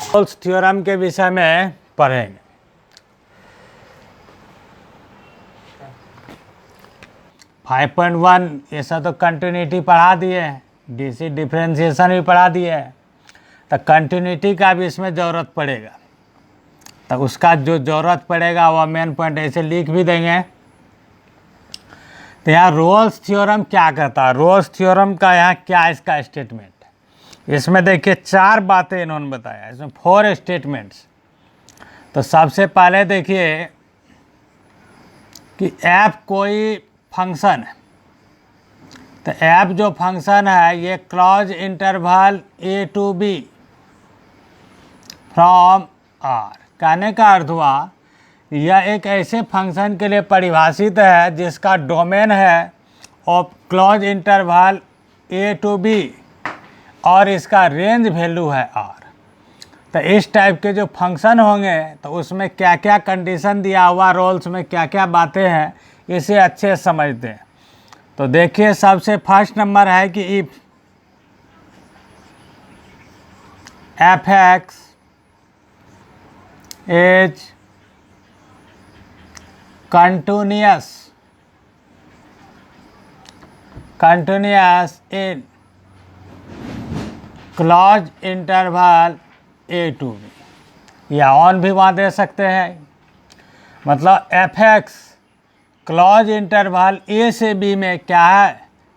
Rolle's theorem के विषय में पढ़ेंगे। फाइव पॉइंट वन ऐसा तो कंटिन्यूटी पढ़ा दिए हैं, डीसी डिफरेंशिएशन भी पढ़ा दिए हैं, तो कंटिन्यूटी का भी इसमें ज़रूरत पड़ेगा। तो उसका जो ज़रूरत पड़ेगा वह मेन पॉइंट ऐसे लिख भी देंगे। तो यहाँ रोल्स थ्योरम क्या कहता है, रोल्स थ्योरम का यहाँ क्या इसका स्टेटमेंट, इसमें देखिए चार बातें इन्होंने बताया, इसमें 4 स्टेटमेंट्स। तो सबसे पहले देखिए कि एफ कोई फंक्शन है, तो एफ जो फंक्शन है ये close interval A to B from R. कहने का अर्थ हुआ यह एक ऐसे फंक्शन के लिए परिभाषित है जिसका डोमेन है of close interval A to B और इसका रेंज वैल्यू है आर। तो इस टाइप के जो फंक्शन होंगे तो उसमें क्या क्या कंडीशन दिया हुआ, रोल्स में क्या क्या बातें हैं, इसे अच्छे से समझते हैं। तो देखिए सबसे फर्स्ट नंबर है कि if f x is continuous in close interval A to B, या ऑन भी वहाँ दे सकते हैं। मतलब एफ एक्स क्लॉज इंटरवल ए से बी में क्या है,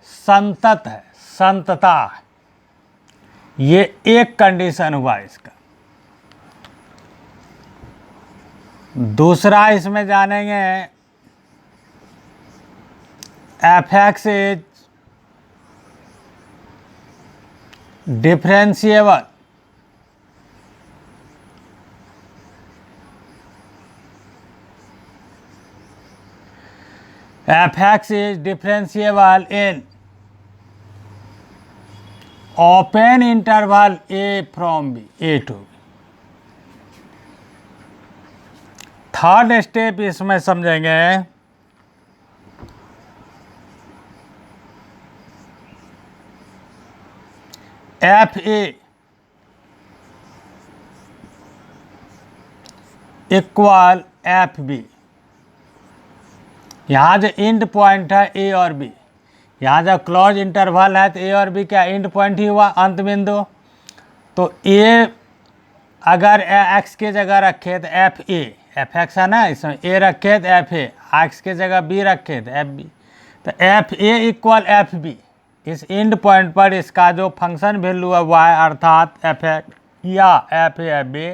संतत है, संतता है। ये एक कंडीशन हुआ इसका। दूसरा इसमें जानेंगे f x is differentiable f x is differentiable in open interval A from B A to B. Third step इसमें समझेंगे एफ ए इक्वल एफ बी। यहाँ जो इंड पॉइंट है ए और बी, यहाँ जब क्लोज इंटरवल है तो ए और बी क्या इंड पॉइंट ही हुआ, अंत बिंदु। तो ए अगर एक्स के जगह रखे तो एफ ए, एफ एक्स है ना, इसमें ए रखे तो एफ ए, एक्स के जगह बी रखे तो एफ बी। तो एफ ए इक्वल एफ बी, इस इंड पॉइंट पर इसका जो फंक्शन वैल्यू है वह है, अर्थात एफ एक्स या एफ ए एफ बी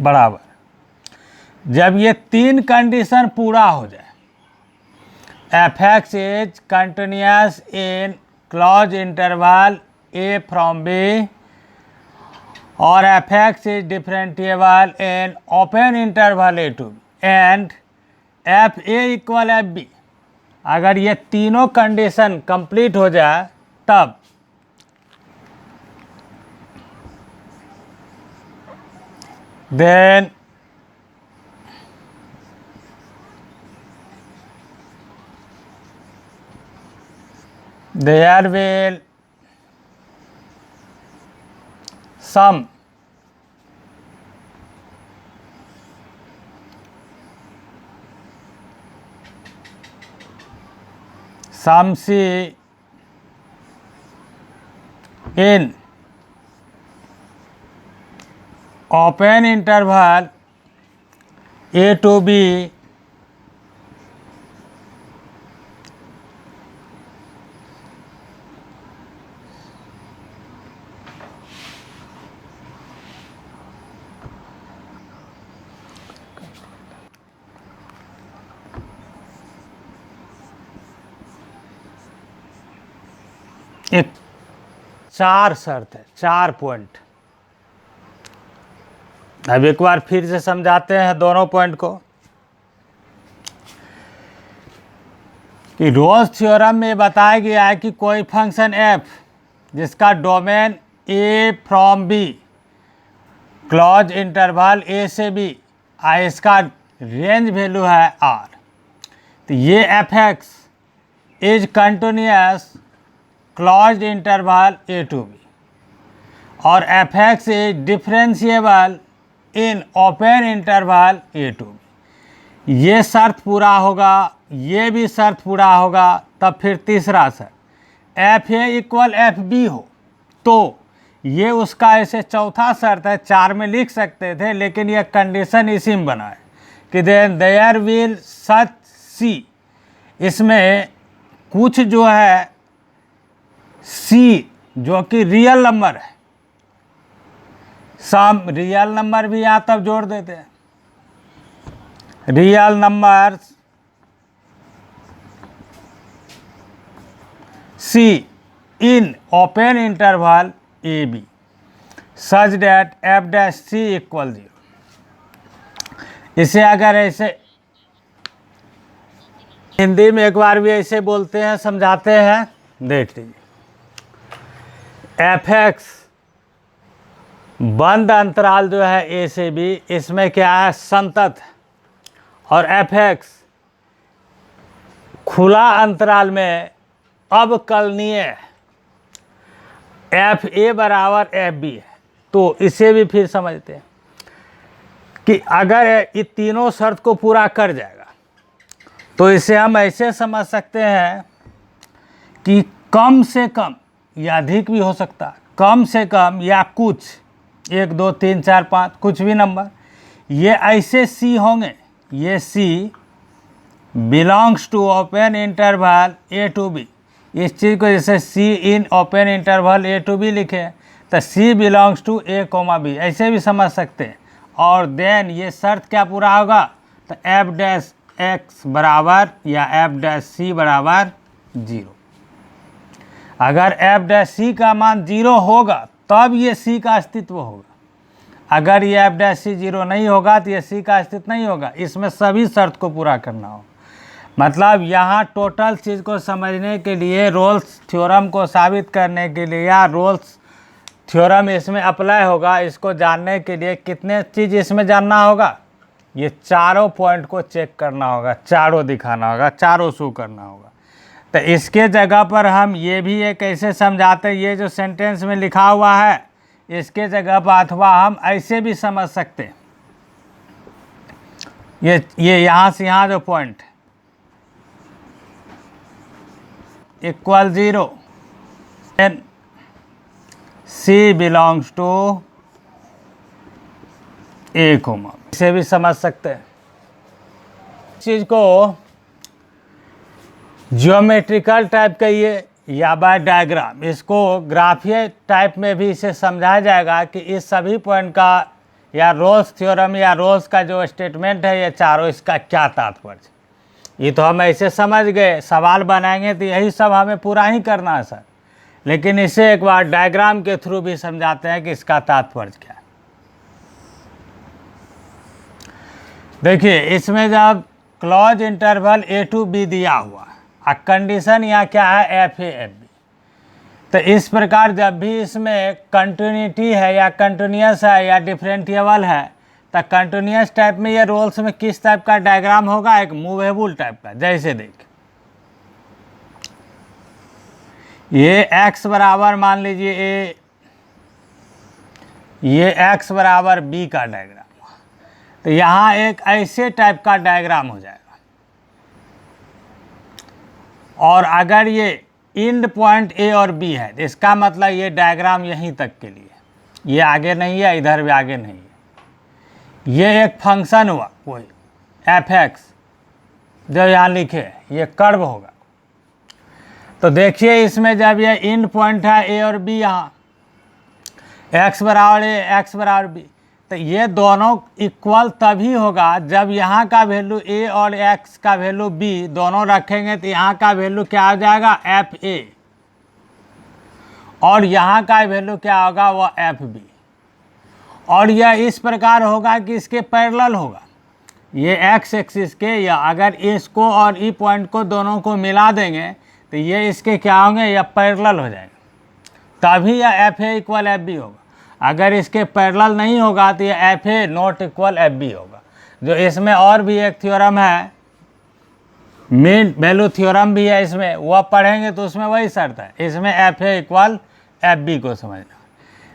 बराबर। जब ये तीन कंडीशन पूरा हो जाए, f x is continuous in close interval A from b और f x is differentiable in open interval A to b and f A equal f b, अगर ये तीनों कंडीशन कंप्लीट हो जाए तब then there will some C in open interval A to B एक चार शर्त है, 4 पॉइंट। अब एक बार फिर से समझाते हैं दोनों पॉइंट को कि रोल्स थ्योरम में बताया गया है कि कोई फंक्शन f जिसका domain a from b close interval a से b इसका रेंज वैल्यू है r, तो ये f x is continuous closed interval A to B और f x is differentiable in open interval A to b. ये शर्त पूरा होगा, ये भी शर्त पूरा होगा, तब फिर तीसरा शर्त एफ ए इक्वल एफ बी हो, तो ये उसका ऐसे चौथा शर्त है। 4 में लिख सकते थे, लेकिन यह कंडीशन इसी में बना है कि देयर विल सच सी, इसमें कुछ जो है सी जो कि रियल नंबर है, सम रियल नंबर भी यहाँ तब जोड़ देते हैं, real number C in open interval A B such that f dash C equal 0। इसे अगर ऐसे हिंदी में एक बार भी ऐसे बोलते हैं, समझाते हैं, देख लीजिए। एफ एक्स बंद अंतराल जो है ए से बी, इसमें क्या है, संतत है, और एफ एक्स खुला अंतराल में अवकलनीय है, एफ ए बराबर एफ बी है। तो इसे भी फिर समझते हैं कि अगर ये तीनों शर्त को पूरा कर जाएगा तो इसे हम ऐसे समझ सकते हैं कि कम से कम या अधिक भी हो सकता है, कम से कम या कुछ 1 2 3 4 5 कुछ भी नंबर, ये ऐसे सी होंगे, ये c belongs to open interval A to b. इस चीज़ को जैसे c in open interval A to b लिखे तो c belongs to A comma b, ऐसे भी समझ सकते हैं। और देन ये शर्त क्या पूरा होगा, तो एफ डैश एक्स बराबर या एफ डैश सी बराबर 0। अगर एफ डैश सी का मान 0 होगा तब ये सी का अस्तित्व होगा। अगर ये एफ डैश सी 0 नहीं होगा तो ये सी का अस्तित्व नहीं होगा। इसमें सभी शर्त को पूरा करना होगा। मतलब यहाँ टोटल चीज़ को समझने के लिए, रोल्स थ्योरम को साबित करने के लिए, या रोल्स थ्योरम इसमें अप्लाई होगा, इसको जानने के लिए कितने चीज़ इसमें जानना होगा, ये चारों पॉइंट को चेक करना होगा, चारों दिखाना होगा, चारों शो करना होगा। तो इसके जगह पर हम ये भी एक ऐसे समझाते हैं, ये जो सेंटेंस में लिखा हुआ है इसके जगह पर अथवा हम ऐसे भी समझ सकते हैं, ये यहाँ से यहाँ जो point equal 0 and C belongs to A comma, इसे भी समझ सकते हैं। चीज़ को ज्योमेट्रिकल टाइप कहिए या बाय डायग्राम, इसको ग्राफीय टाइप में भी इसे समझाया जाएगा कि इस सभी पॉइंट का या रोल्स थ्योरम या रोल्स का जो स्टेटमेंट है ये चारों, इसका क्या तात्पर्य। ये तो हम ऐसे समझ गए, सवाल बनाएंगे तो यही सब हमें पूरा ही करना है सर, लेकिन इसे एक बार डायग्राम के थ्रू भी समझाते हैं कि इसका तात्पर्य क्या है। देखिए इसमें जब close interval A to B दिया हुआ है, कंडीशन यहाँ क्या है, एफ ए एफ बी, तो इस प्रकार जब भी इसमें कंटिन्यूटी है या कंटिन्यूस है या डिफरेंशिएबल है, तो कंटिन्यूस टाइप में ये रोल्स में किस टाइप का डायग्राम होगा, एक मूवेबल टाइप का। जैसे देख ये x बराबर मान लीजिए ए, ये x बराबर b का डायग्राम, तो यहाँ एक ऐसे टाइप का डायग्राम हो जाएगा। और अगर ये एंड पॉइंट ए और बी है तो इसका मतलब ये डायग्राम यहीं तक के लिए, ये आगे नहीं है, इधर भी आगे नहीं है। ये एक फंक्शन हुआ कोई एफ एक्स जो यहाँ लिखे, ये कर्व होगा। तो देखिए इसमें जब ये एंड पॉइंट है ए और बी, यहाँ एक्स बराबर ए एक्स बराबर बी, तो ये दोनों इक्वल तभी होगा जब यहाँ का वैल्यू ए और एक्स का वैल्यू बी दोनों रखेंगे, तो यहाँ का वैल्यू क्या हो जाएगा, एफ ए, और यहाँ का वैल्यू क्या होगा, वो एफ बी। और यह इस प्रकार होगा कि इसके पैरेलल होगा, ये एक्स एक्सिस के, या अगर इसको और ई पॉइंट को दोनों को मिला देंगे तो ये इसके क्या होंगे, या पैरेलल हो जाएगा, तभी यह एफ ए इक्वल एफ बी होगा। अगर इसके पैरेलल नहीं होगा तो ये f A not equal f B होगा। जो इसमें और भी एक थ्योरम है, मीन वैल्यू थ्योरम भी है इसमें, वह पढ़ेंगे तो उसमें वही शर्त है, इसमें एफ ए इक्वल एफ बी को समझना।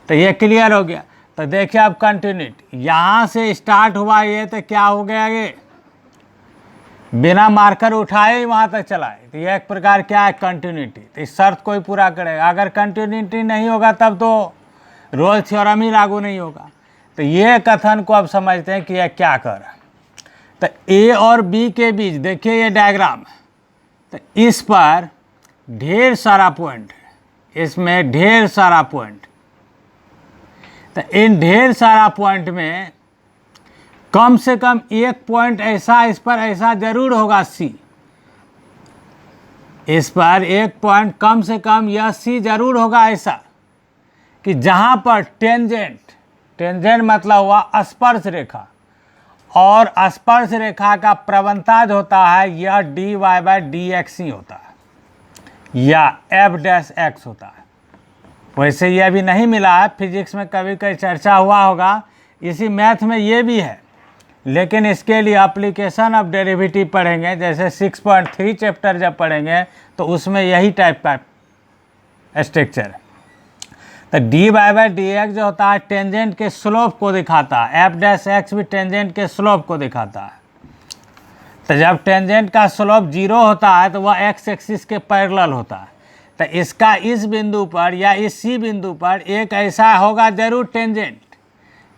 तो तो ये क्लियर हो गया। तो देखिए अब कंटिन्यूटी यहाँ से स्टार्ट हुआ ये, तो क्या हो गया, ये बिना मार्कर उठाए ही वहाँ तक चला है। तो ये एक प्रकार क्या है, कंटिन्यूटी। तो इस शर्त को ही पूरा करेगा। अगर कंटिन्यूटी नहीं होगा तब तो रोल्स थ्योरम ही लागू नहीं होगा। तो ये कथन को अब समझते हैं कि यह क्या कर रहा है। तो ए और बी के बीच देखिए ये डायग्राम, तो इस पर ढेर सारा पॉइंट है, इसमें ढेर सारा पॉइंट। तो इन ढेर सारा पॉइंट में कम से कम एक पॉइंट ऐसा, इस पर ऐसा जरूर होगा सी, इस पर एक पॉइंट कम से कम यह सी जरूर होगा ऐसा कि जहां पर टेंजेंट, टेंजेंट मतलब हुआ स्पर्श रेखा, और स्पर्श रेखा का प्रवणताज होता है यह dy बाय डी एक्स ही होता है या एफ डैश एक्स होता है। वैसे यह भी नहीं मिला है, फिजिक्स में कभी कभी चर्चा हुआ होगा, इसी मैथ में ये भी है, लेकिन इसके लिए एप्लीकेशन ऑफ डेरिवेटिव पढ़ेंगे, जैसे 6.3 चैप्टर जब पढ़ेंगे तो उसमें यही टाइप का स्ट्रक्चर है। तो डी बाय डी एक्स जो होता है टेंजेंट के स्लोप को दिखाता है, एफ डैश एक्स भी टेंजेंट के स्लोप को दिखाता है। तो जब टेंजेंट का स्लोप 0 होता है तो वह एक्स एक्सिस के पैरेलल होता है। तो इसका इस बिंदु पर या इस सी बिंदु पर एक ऐसा होगा जरूर टेंजेंट,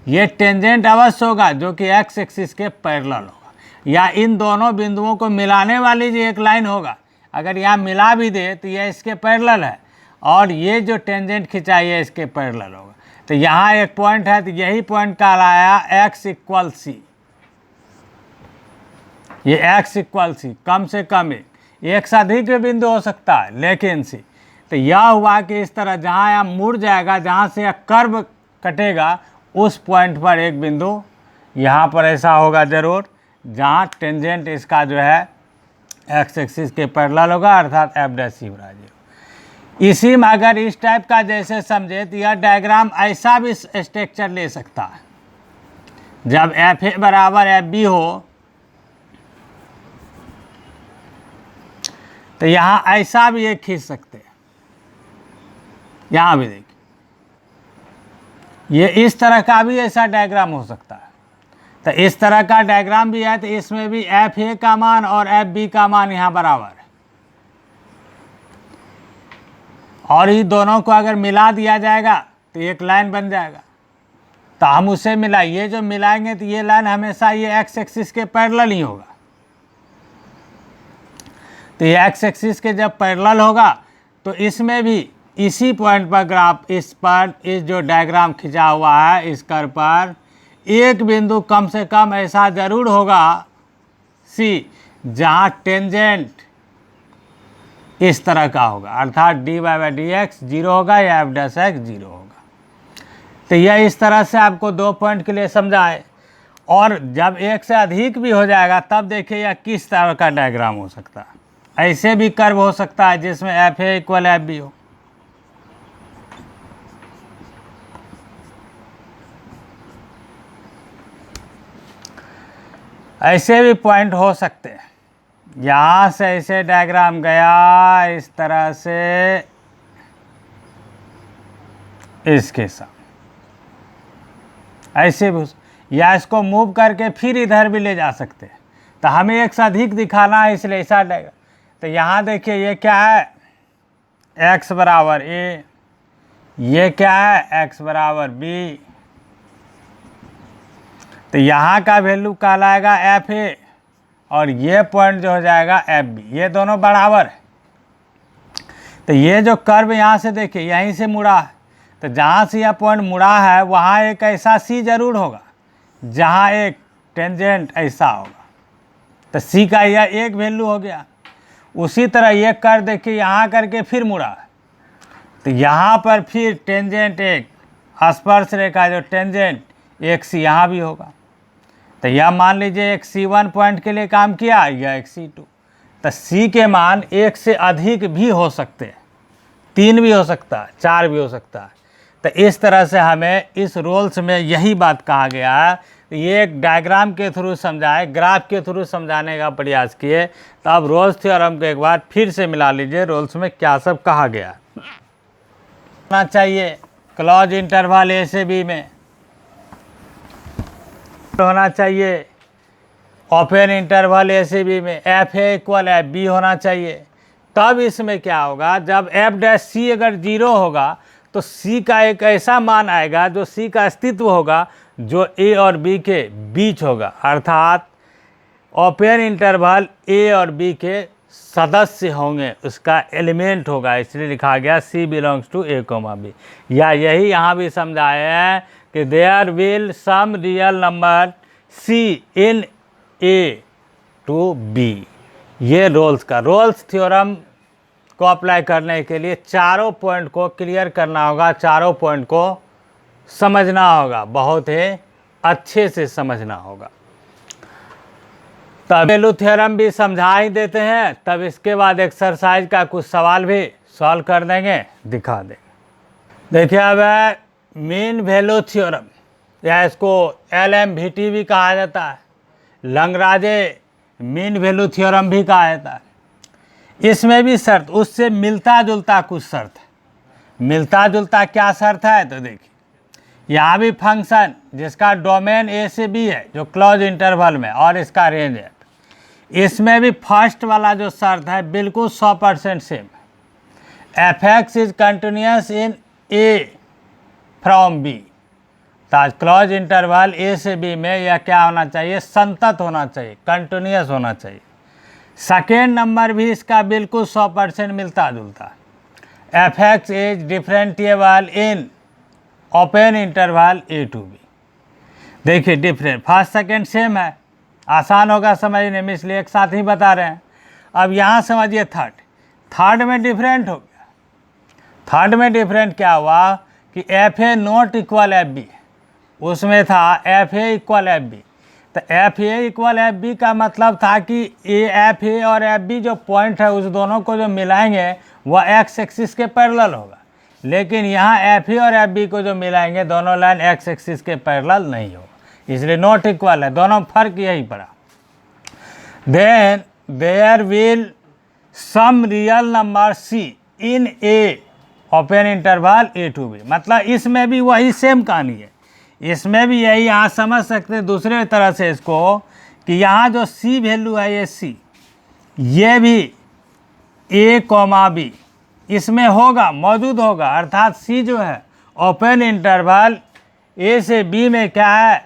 ये टेंजेंट अवश्य होगा जो कि एक्स एक्सिस के पैरेलल होगा, या इन दोनों बिंदुओं को मिलाने वाली जो एक लाइन होगा, अगर यहाँ मिला भी दे तो यह इसके पैरेलल है, और ये जो टेंजेंट खिंचाई है इसके पैरेलल होगा। तो यहाँ एक पॉइंट है, तो यही पॉइंट कहलाया एक्स इक्वल सी। ये एक्स इक्वल सी कम से कम एक से अधिक भी बिंदु हो सकता है, लेकिन सी। तो यह हुआ कि इस तरह जहाँ यहाँ मुड़ जाएगा, जहाँ से यह कर्व कटेगा, उस पॉइंट पर एक बिंदु यहाँ पर ऐसा होगा जरूर जहाँ टेंजेंट इसका जो है एक्स एक्सिस के पैरेलल होगा, अर्थात एफ डैश सी बराबर 0। इसी में अगर इस टाइप का जैसे समझे तो यह डायग्राम ऐसा भी स्ट्रक्चर ले सकता है, जब एफ ए बराबर एफ बी हो तो यहाँ ऐसा भी एक खींच सकते हैं। यहाँ भी देखिए ये इस तरह का भी ऐसा डायग्राम हो सकता है। तो इस तरह का डायग्राम भी है, तो इसमें भी एफ ए का मान और एफ बी का मान यहाँ बराबर है, और ये दोनों को अगर मिला दिया जाएगा तो एक लाइन बन जाएगा। तो हम उसे ये जो मिलाएंगे तो ये लाइन हमेशा ये एक्स एक्सिस के पैरेलल ही होगा। तो ये एक्स एक्सिस के जब पैरेलल होगा तो इसमें भी इसी पॉइंट पर ग्राफ, इस पर इस जो डायग्राम खिंचा हुआ है इस कर्व पर एक बिंदु कम से कम ऐसा जरूर होगा सी, जहाँ टेंजेंट इस तरह का होगा, अर्थात डी बाय डी एक्स 0 होगा या एफ डैश एक्स 0 होगा। तो यह इस तरह से आपको 2 पॉइंट के लिए समझाए, और जब एक से अधिक भी हो जाएगा तब देखिए यह किस तरह का डायग्राम हो सकता है। ऐसे भी कर्व हो सकता है जिसमें एफ ए इक्वल एफ बी हो, ऐसे भी पॉइंट हो सकते हैं। यहाँ से ऐसे डायग्राम गया इस तरह से इसके साथ, ऐसे भी, या इसको मूव करके फिर इधर भी ले जा सकते हैं। तो हमें एक से अधिक दिखाना है इसलिए ऐसा डायग्राम। तो यहाँ देखिए ये क्या है, x बराबर a, ये क्या है x बराबर b। तो यहाँ का वैल्यू कहलाएगा एफ ए, और ये पॉइंट जो हो जाएगा एफ बी, ये दोनों बराबर है। तो ये जो कर्व यहाँ से देखिए यहीं से मुड़ा है, तो जहाँ से यह पॉइंट मुड़ा है वहाँ एक ऐसा सी जरूर होगा जहाँ एक टेंजेंट ऐसा होगा। तो सी का यह एक वैल्यू हो गया। उसी तरह ये कर्व देखिए यहाँ करके फिर मुड़ा है, तो यहाँ पर फिर टेंजेंट एक स्पर्श रेखा जो टेंजेंट एक सी यहाँ भी होगा। तो यह मान लीजिए एक C1 पॉइंट के लिए काम किया, या एक C2। तो C के मान एक से अधिक भी हो सकते हैं, 3 भी हो सकता है, 4 भी हो सकता है। तो इस तरह से हमें इस रोल्स में यही बात कहा गया है। ये एक डायग्राम के थ्रू समझाए, ग्राफ के थ्रू समझाने का प्रयास किए। तो अब रोल्स थ्योरम को एक बार फिर से मिला लीजिए, रोल्स में क्या सब कहा गया है चाहिए। क्लोज इंटरवल ए से बी में होना चाहिए, ओपन इंटरवल ए से बी में एफ ए इक्वल एफ बी होना चाहिए। तब इसमें क्या होगा, जब एफ डैश सी अगर 0 होगा तो सी का एक ऐसा मान आएगा जो सी का अस्तित्व होगा जो ए और बी के बीच होगा, अर्थात ओपन इंटरवल ए और बी के सदस्य होंगे, उसका एलिमेंट होगा, इसलिए लिखा गया c belongs to A comma b. या यही यहाँ भी समझाया है कि there will some real number C in a to b. ये रोल्स थ्योरम को अप्लाई करने के लिए चारों पॉइंट को क्लियर करना होगा, चारों पॉइंट को समझना होगा, बहुत ही अच्छे से समझना होगा। तब वैल्यू थ्योरम भी समझा ही देते हैं, तब इसके बाद एक्सरसाइज का कुछ सवाल भी सॉल्व कर देंगे, दिखा देंगे। देखिए अब है मीन वैल्यू थ्योरम, या इसको LMVT भी कहा जाता है, लंगराजे मीन वैल्यू थ्योरम भी कहा जाता है। इसमें भी शर्त उससे मिलता जुलता कुछ शर्त है। मिलता जुलता क्या शर्त है, तो देखिए यहाँ भी फंक्शन जिसका डोमेन ए से बी है जो क्लोज इंटरवल में और इसका रेंज है, इसमें भी फर्स्ट वाला जो शर्त है बिल्कुल 100% same. F x is continuous in a from b, close interval ए से बी में यह क्या होना चाहिए, संतत होना चाहिए, कंटिन्यूस होना चाहिए। सेकेंड नंबर भी इसका बिल्कुल 100% मिलता जुलता है। F x is differentiable in open interval A to b. देखिए डिफरेंट, फर्स्ट सेकेंड सेम है, आसान होगा समझने में, इसलिए एक साथ ही बता रहे हैं। अब यहाँ समझिए थर्ड में डिफरेंट हो गया। थर्ड में डिफरेंट क्या हुआ कि f A not equal f b, उसमें था एफ ए इक्वल एफ बी। तो एफ ए इक्वल एफ बी का मतलब था कि एफ ए और एफ बी जो पॉइंट है उस दोनों को जो मिलाएंगे वह एक्स एक्सिस के पैरेलल होगा, लेकिन यहाँ एफ ए और एफ बी को जो मिलाएंगे दोनों लाइन एक्स एक्सिस के पैरेलल नहीं होगा, इसलिए नॉट इक्वल है, दोनों फर्क यही पड़ा। Then there will some real number C in A open interval A to B, मतलब इसमें भी वही सेम कहानी है। इसमें भी यही यहाँ समझ सकते हैं दूसरे तरह से इसको कि यहाँ जो सी वैल्यू है ये सी, ये भी ए कॉमा बी इसमें होगा, मौजूद होगा, अर्थात सी जो है ओपन इंटरवल ए से बी में क्या है,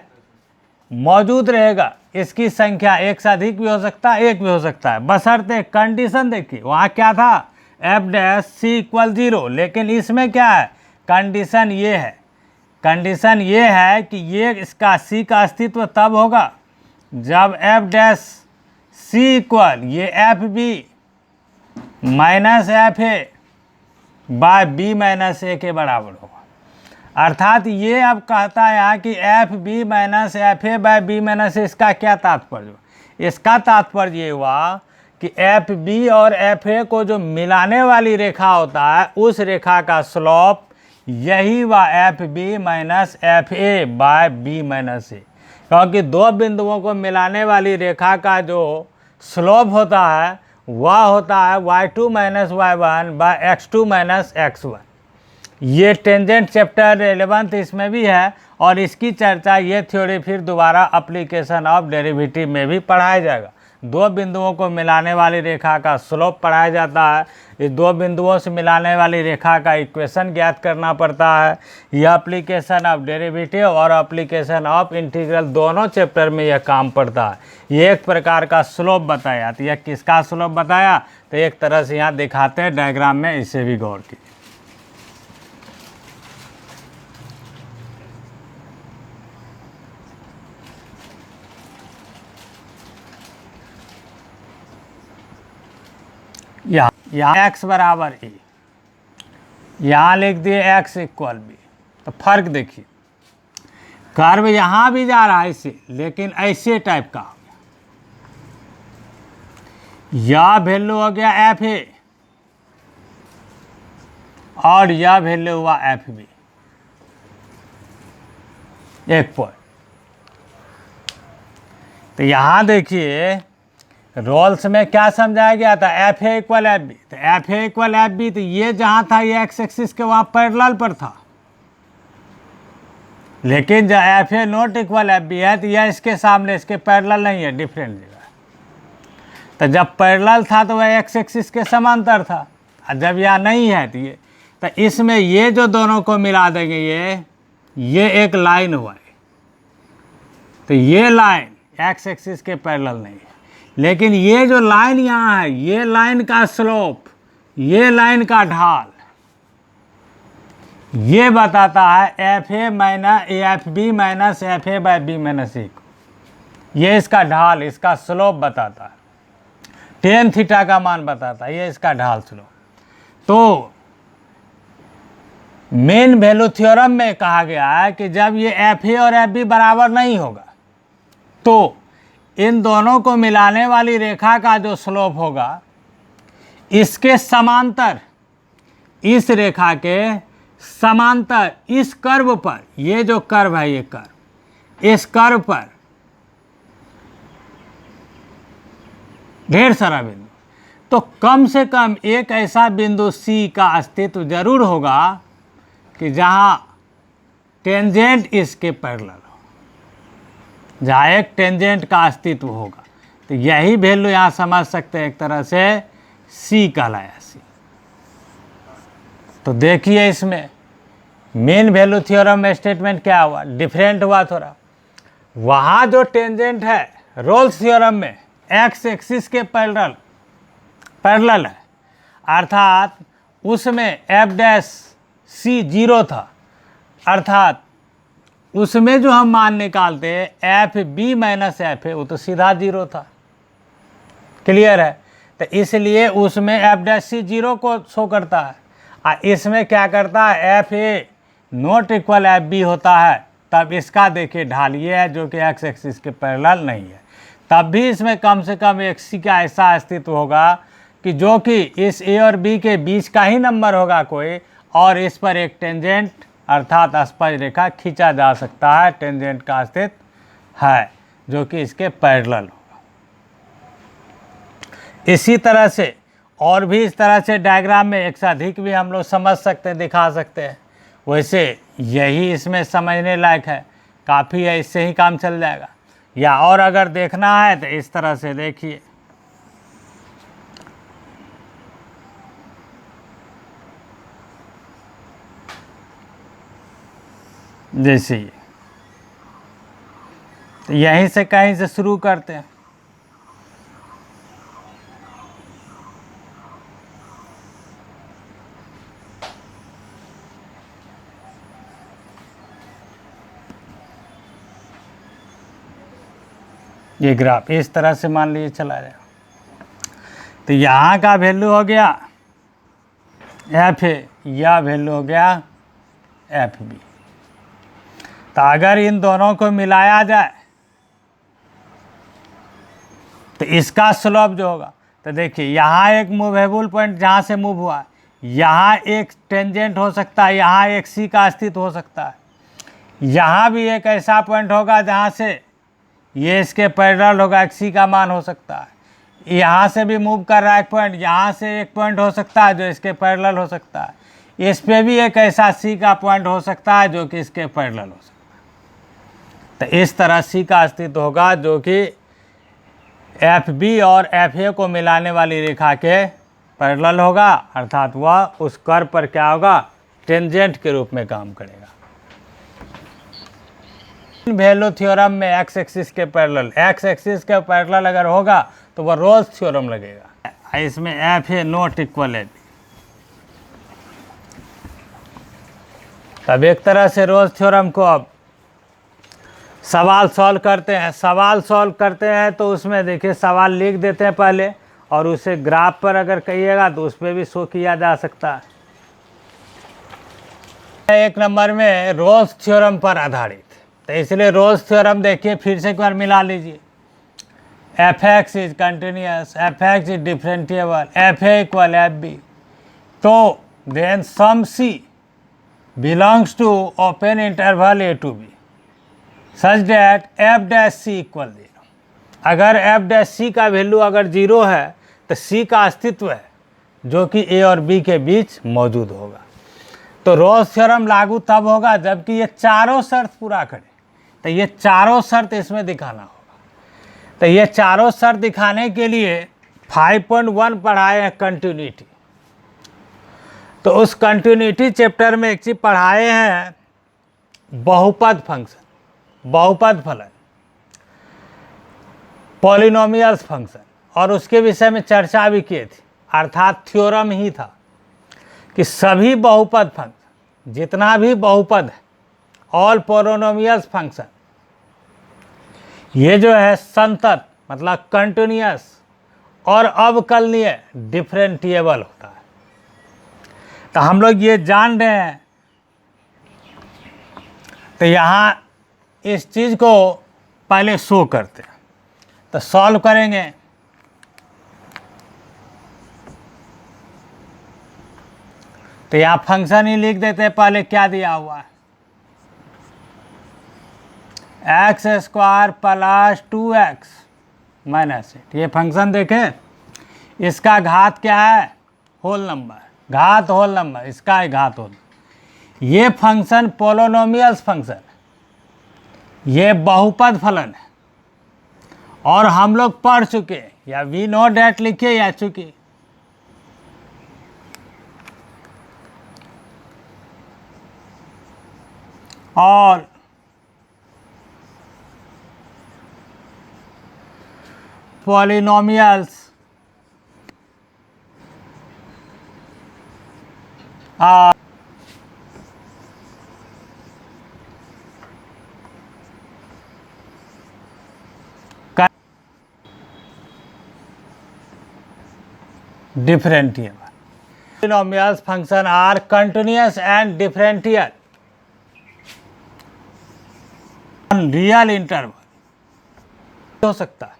मौजूद रहेगा। इसकी संख्या एक से अधिक भी हो सकता है, एक भी हो सकता है, बशर्ते कंडीशन देखिए वहाँ क्या था, एफ डैश सी इक्वल 0, लेकिन इसमें क्या है, कंडीशन ये है, कंडीशन ये है कि ये इसका सी का अस्तित्व तब होगा जब एफ डैश सी इक्वल ये f B minus f a by b minus a के बराबर होगा। अर्थात ये अब कहता है यहाँ कि f B minus f a by b minus a, इसका क्या तात्पर्य, इसका तात्पर्य ये हुआ कि एफ बी और एफ ए को जो मिलाने वाली रेखा होता है उस रेखा का स्लोप यही हुआ f B minus f a by b minus a, क्योंकि दो बिंदुओं को मिलाने वाली रेखा का जो स्लोप होता है वह होता है y2 minus y1 bye x2 minus x1। ये टेंजेंट चैप्टर 11th इसमें भी है और इसकी चर्चा ये थ्योरी फिर दोबारा एप्लीकेशन ऑफ डेरिवेटिव में भी पढ़ाया जाएगा। दो बिंदुओं को मिलाने वाली रेखा का स्लोप पढ़ाया जाता है, इस दो बिंदुओं से मिलाने वाली रेखा का इक्वेशन ज्ञात करना पड़ता है। यह एप्लीकेशन ऑफ डेरिवेटिव और एप्लीकेशन ऑफ इंटीग्रल दोनों चैप्टर में यह काम पड़ता है। ये एक प्रकार का स्लोप बताया, तो यह किसका स्लोप बताया, तो एक तरह से यहाँ दिखाते हैं डायग्राम में, इसे भी गौर कीजिए। यहाँ x बराबर ए, यहाँ लिख दिए x इक्वल बी, तो फर्क देखिए, कर्व यहाँ भी जा रहा है इसे, लेकिन ऐसे टाइप का हो गया। यह वैल्यू हो गया एफ ए और यह वैल्यू हुआ एफ बी, एक पॉइंट। तो यहाँ देखिए रोल्स में क्या समझाया गया था, एफ ए इक्वल एफ बी, तो एफ ए इक्वल एफ बी, तो ये जहाँ था ये एक्स एक्सिस के वहाँ पैरेलल पर था, लेकिन जब f A not equal f B है तो यह इसके सामने, इसके पैरेलल नहीं है, डिफरेंट जगह। तो जब पैरेलल था तो वह एक्स एक्सिस के समांतर था, और जब यह नहीं है तो इसमें ये जो दोनों को मिला देंगे, ये एक लाइन हुआ है। तो ये लाइन एक्स एक्सिस के पैरेलल नहीं है, लेकिन ये जो लाइन यहाँ है, ये लाइन का स्लोप, ये लाइन का ढाल, ये बताता है f a minus f B minus f a by b minus a को। ये इसका ढाल, इसका स्लोप बताता है, टेन थीटा का मान बताता है, ये इसका ढाल स्लोप। तो मेन वैल्यू थ्योरम में कहा गया है कि जब ये एफ ए और एफ बी बराबर नहीं होगा तो इन दोनों को मिलाने वाली रेखा का जो स्लोप होगा, इसके समांतर, इस रेखा के समांतर इस कर्व पर, ये जो कर्व है, ये कर्व, इस कर्व पर ढेर सारा बिंदु, तो कम से कम एक ऐसा बिंदु सी का अस्तित्व जरूर होगा कि जहां टेंजेंट इसके पैरेलल हो, जहाँ एक टेंजेंट का अस्तित्व होगा। तो यही वैल्यू यहाँ समझ सकते हैं, एक तरह से सी कहलाया, सी। तो देखिए इसमें मेन वैल्यू थ्योरम में स्टेटमेंट क्या हुआ, डिफरेंट हुआ थोड़ा। वहाँ जो टेंजेंट है रोल्स थ्योरम में एक्स एक्सिस के पैरेलल है, अर्थात उसमें एफ डैश सी 0 था, अर्थात उसमें जो हम मान निकालते f B minus f A, वो तो सीधा 0 था। क्लियर है? तो इसलिए उसमें एफ डैश सी 0 को शो करता है, और इसमें क्या करता है, f A not equal f B होता है। तब इसका देखिए ढाल ये है जो कि एक्स एक्सिस के पैरेलल नहीं है। तब भी इसमें कम से कम एक सी का ऐसा अस्तित्व होगा कि जो कि इस ए और बी के बीच का ही नंबर होगा कोई, और इस पर एक टेंजेंट अर्थात स्पर्श रेखा खींचा जा सकता है, टेंजेंट का अस्तित्व है जो कि इसके पैरेलल होगा। इसी तरह से और भी इस तरह से डायग्राम में एक से अधिक भी हम लोग समझ सकते हैं, दिखा सकते हैं। वैसे यही इसमें समझने लायक है, काफ़ी है, इससे ही काम चल जाएगा। या और अगर देखना है तो इस तरह से देखिए, जैसे यहीं से कहीं से शुरू करते हैं। ये ग्राफ इस तरह से मान लीजिए चला जाए, तो यहाँ का वैल्यू हो गया एफ ए, या वैल्यू हो गया एफ बी। तो अगर इन दोनों को मिलाया जाए तो इसका स्लोप जो होगा, तो देखिए यहाँ एक मूवेबल पॉइंट जहाँ से मूव हुआ, यहाँ एक टेंजेंट हो सकता है, यहाँ एक सी का अस्तित्व हो सकता है, यहाँ भी एक ऐसा पॉइंट होगा जहाँ से ये इसके पैरेलल होगा, एक सी का मान हो सकता है। यहाँ से भी मूव कर रहा है एक पॉइंट, यहाँ से एक पॉइंट हो सकता है जो इसके पैरेलल हो सकता है, इस पे भी एक ऐसा सी का पॉइंट हो सकता है जो कि इसके पैरेलल हो सकता है। तो इस तरह सी का अस्तित्व होगा जो कि एफ बी और एफ ए को मिलाने वाली रेखा के पैरेलल होगा, अर्थात वह उस कर्व पर क्या होगा, टेंजेंट के रूप में काम करेगा। वैल्यू थ्योरम में एक्स एक्सिस के पैरेलल, एक्स एक्सिस के पैरेलल अगर होगा तो वह रोल्स थ्योरम लगेगा। इसमें एफ ए नॉट इक्वल है, तब एक तरह से रोल्स थ्योरम को अब सवाल सॉल्व करते हैं। सवाल सॉल्व करते हैं तो उसमें देखिए सवाल लिख देते हैं पहले, और उसे ग्राफ पर अगर कहिएगा तो उस पर भी शो किया जा सकता है। एक नंबर में रोल्स थ्योरम पर आधारित, तो इसलिए रोल्स थ्योरम देखिए फिर से एक बार मिला लीजिए। F x is continuous, f x is differentiable, f A equal f b, तो then some c belongs to open interval A to b such that f dash C equal 0। अगर F dash सी का value अगर 0 है तो सी का अस्तित्व है जो कि ए और बी के बीच मौजूद होगा। तो रोल्स थ्योरम लागू तब होगा जबकि ये चारों शर्त पूरा करे। तो ये चारों शर्त इसमें दिखाना होगा। तो ये चारों शर्त दिखाने के लिए 5.1 पढ़ाए हैं कंटिन्यूटी। तो उस कंटिन्यूटी चैप्टर में एक चीज़ पढ़ाए हैं बहुपद फंक्शन, बहुपद फलन, पॉलिनोमियल्स फंक्शन, और उसके विषय में चर्चा भी की थी, अर्थात थ्योरम ही था कि सभी बहुपद फंक्शन, जितना भी बहुपद है, ऑल पॉलिनोमियल्स फंक्शन, ये जो है संतत मतलब कंटिन्यूअस और अवकलनीय डिफरेंटिएबल होता है। तो हम लोग ये जान रहे हैं। तो यहाँ इस चीज़ को पहले शो करते हैं, तो सॉल्व करेंगे। तो यहाँ फंक्शन ही लिख देते हैं, पहले क्या दिया हुआ है, x square plus 2x minus 8। ये फंक्शन देखें, इसका घात क्या है, होल नंबर, घात होल नंबर, इसका है घात होल। ये फंक्शन पोलोनोमियल्स फंक्शन, ये बहुपद फलन है, और हम लोग पढ़ चुके, या वी नो डैट लिखिए या चुके। और polynomials are differentiable. Polynomials function are continuous and differential on real interval हो सकता है।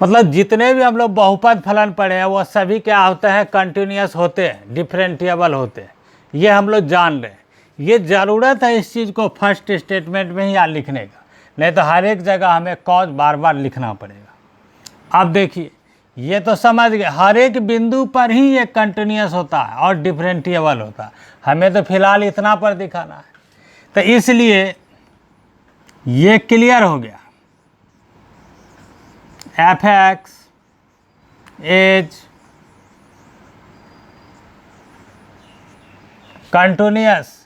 मतलब जितने भी हम लोग बहुपद फलन पढ़े हैं वो सभी क्या होते हैं, कंटिन्यूअस होते हैं, डिफरेंटिएबल होते हैं। ये हम लोग जान रहे हैं। ये ज़रूरत है इस चीज़ को फर्स्ट स्टेटमेंट में ही लिखने का, नहीं तो हर एक जगह हमें कॉज बार बार लिखना पड़ेगा। अब देखिए, ये तो समझ गए, हर एक बिंदु पर ही ये कंटिन्यूअस होता है और डिफरेंटिएबल होता है। हमें तो फिलहाल इतना पर दिखाना है, तो इसलिए ये क्लियर हो गया। एफ एक्स इज कंटिन्यूअस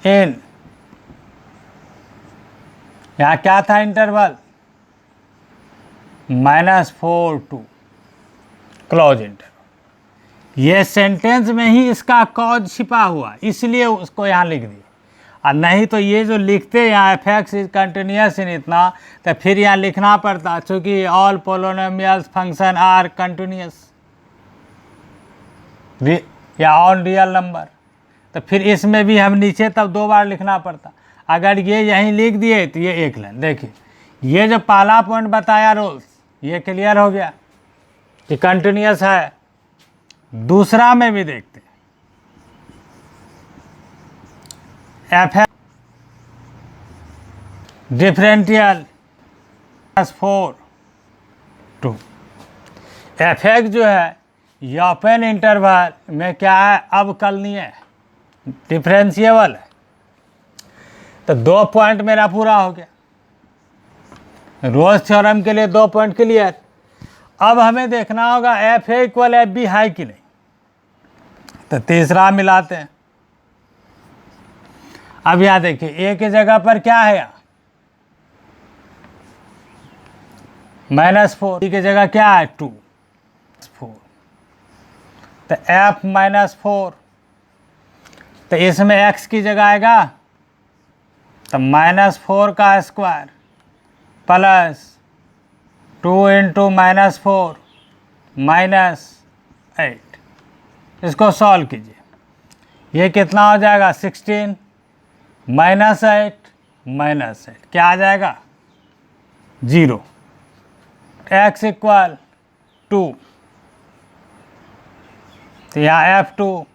इन, यहाँ क्या था इंटरवल, -4 to क्लोज इंटरवल। ये सेंटेंस में ही इसका कॉज छिपा हुआ, इसलिए उसको यहाँ लिख दिया। और नहीं तो ये जो लिखते यहाँ f x is continuous in इतना, तो फिर यहाँ लिखना पड़ता, चूँकि all polynomials function are continuous या ऑन रियल नंबर, तो फिर इसमें भी हम नीचे तब 2 बार लिखना पड़ता। अगर ये यहीं लिख दिए तो ये एक लाइन। देखिए, ये जो पहला पॉइंट बताया रूल्स, ये क्लियर हो गया कि कंटिन्यूअस है। दूसरा में भी देखते, F differential -4 to F x जो है ये ओपन इंटरवल में क्या है, अवकलनीय है, डिफरेंशिएबल है। तो 2 पॉइंट मेरा पूरा हो गया। रोल्स थ्योरम के लिए 2 पॉइंट क्लियर। अब हमें देखना होगा एफ ए इक्वल एफ बी है कि नहीं, तो तीसरा मिलाते हैं। अब यहाँ देखिए, ए की जगह पर क्या है, यहाँ -4, बी की जगह क्या है 2, 4, तो एफ -4, तो इसमें x की जगह आएगा तो -4 का स्क्वायर प्लस 2 × -4 -8। इसको सॉल्व कीजिए, ये कितना हो जाएगा 16 -8 -8 क्या आ जाएगा 0। x = 2, तो यहाँ F2,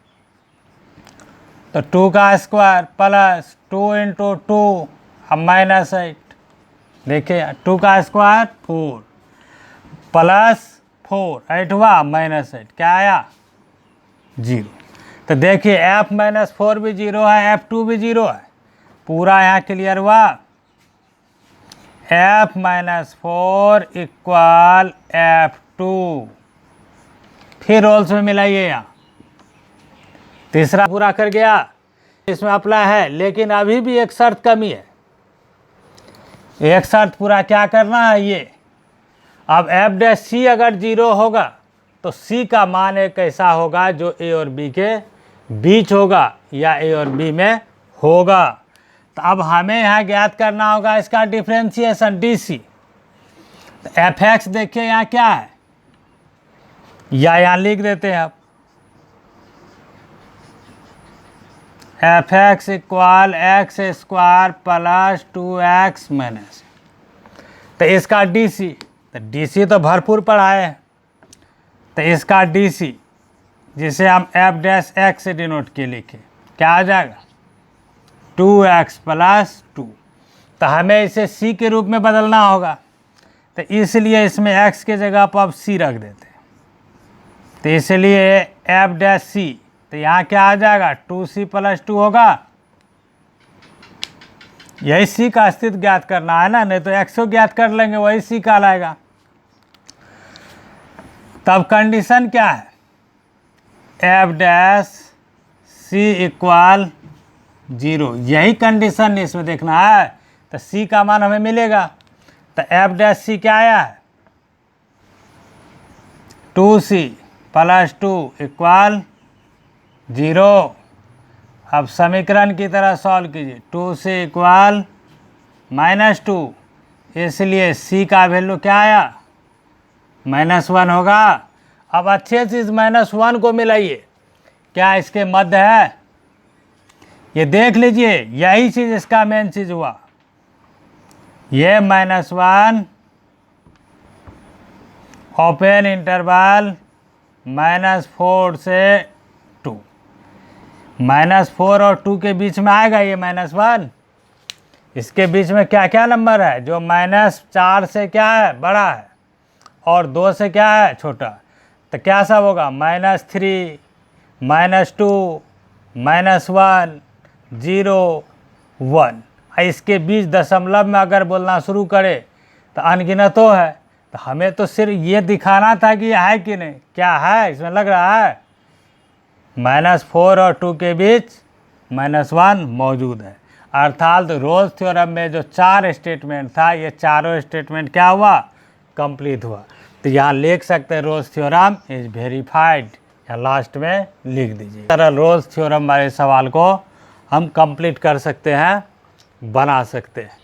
तो 2 का स्क्वायर प्लस 2 × 2 अब -8 देखिए 2 का स्क्वायर 4 प्लस 4 8 हुआ माइनस 8 क्या आया 0। तो देखिए f-4 भी 0 है, f2 भी 0 है, पूरा यहाँ क्लियर हुआ। f-4 equal f2। फिर रोल्स में मिलाइए, यहाँ तीसरा पूरा कर गया, इसमें अप्लाई है, लेकिन अभी भी एक शर्त कमी है। एक शर्त पूरा क्या करना है ये, अब f' अगर 0 होगा तो c का मान एक ऐसा होगा जो a और b के बीच होगा या a और b में होगा। तो अब हमें यहाँ ज्ञात करना होगा इसका डिफ्रेंशिएशन dc। तो fx देखिए यहाँ क्या है, या यहाँ लिख देते हैं अब fx equal x square plus 2x minus. तो इसका dc, तो dc तो भरपूर पढ़ाए हैं, तो इसका dc जिसे हम f' से डिनोट के लिखे क्या आ जाएगा 2x प्लस 2। तो हमें इसे c के रूप में बदलना होगा, तो इसलिए इसमें x के जगह पर अब c रख देते हैं। तो इसलिए f', तो यहाँ क्या आ जाएगा 2c प्लस 2 होगा। यही c का अस्तित्व ज्ञात करना है ना, नहीं तो x को ज्ञात कर लेंगे वही c कहलाएगा। तब कंडीशन क्या है, f' इक्वल 0, यही कंडीशन इसमें देखना है। तो c का मान हमें मिलेगा, तो f' क्या आया है 2c प्लस 2 इक्वल 0। अब समीकरण की तरह सॉल्व कीजिए, 2c इक्वल -2, इसलिए c का वैल्यू क्या आया -1 होगा। अब अच्छे चीज़ -1 को मिलाइए, क्या इसके मध्य है, ये देख लीजिए, यही चीज़ इसका मेन चीज़ हुआ। ये -1 ओपन इंटरवल -4 से 2, -4 और 2 के बीच में आएगा ये -1। इसके बीच में क्या क्या नंबर है, जो -4 से क्या है बड़ा है और 2 से क्या है छोटा। तो क्या सब होगा -3 -2 -1 0 1। इसके बीच दशमलव में अगर बोलना शुरू करे तो अनगिनतों है। तो हमें तो सिर्फ ये दिखाना था कि ये है कि नहीं, क्या है इसमें लग रहा है -4 और 2 के बीच -1 मौजूद है। अर्थात रोल्स थ्योरम में जो 4 स्टेटमेंट था, ये चारों स्टेटमेंट क्या हुआ कंप्लीट हुआ। तो यहाँ लिख सकते हैं रोल्स थ्योरम इज वेरीफाइड, या लास्ट में लिख दीजिए। इस तरह रोल्स थ्योरम वाले सवाल को हम कंप्लीट कर सकते हैं, बना सकते हैं।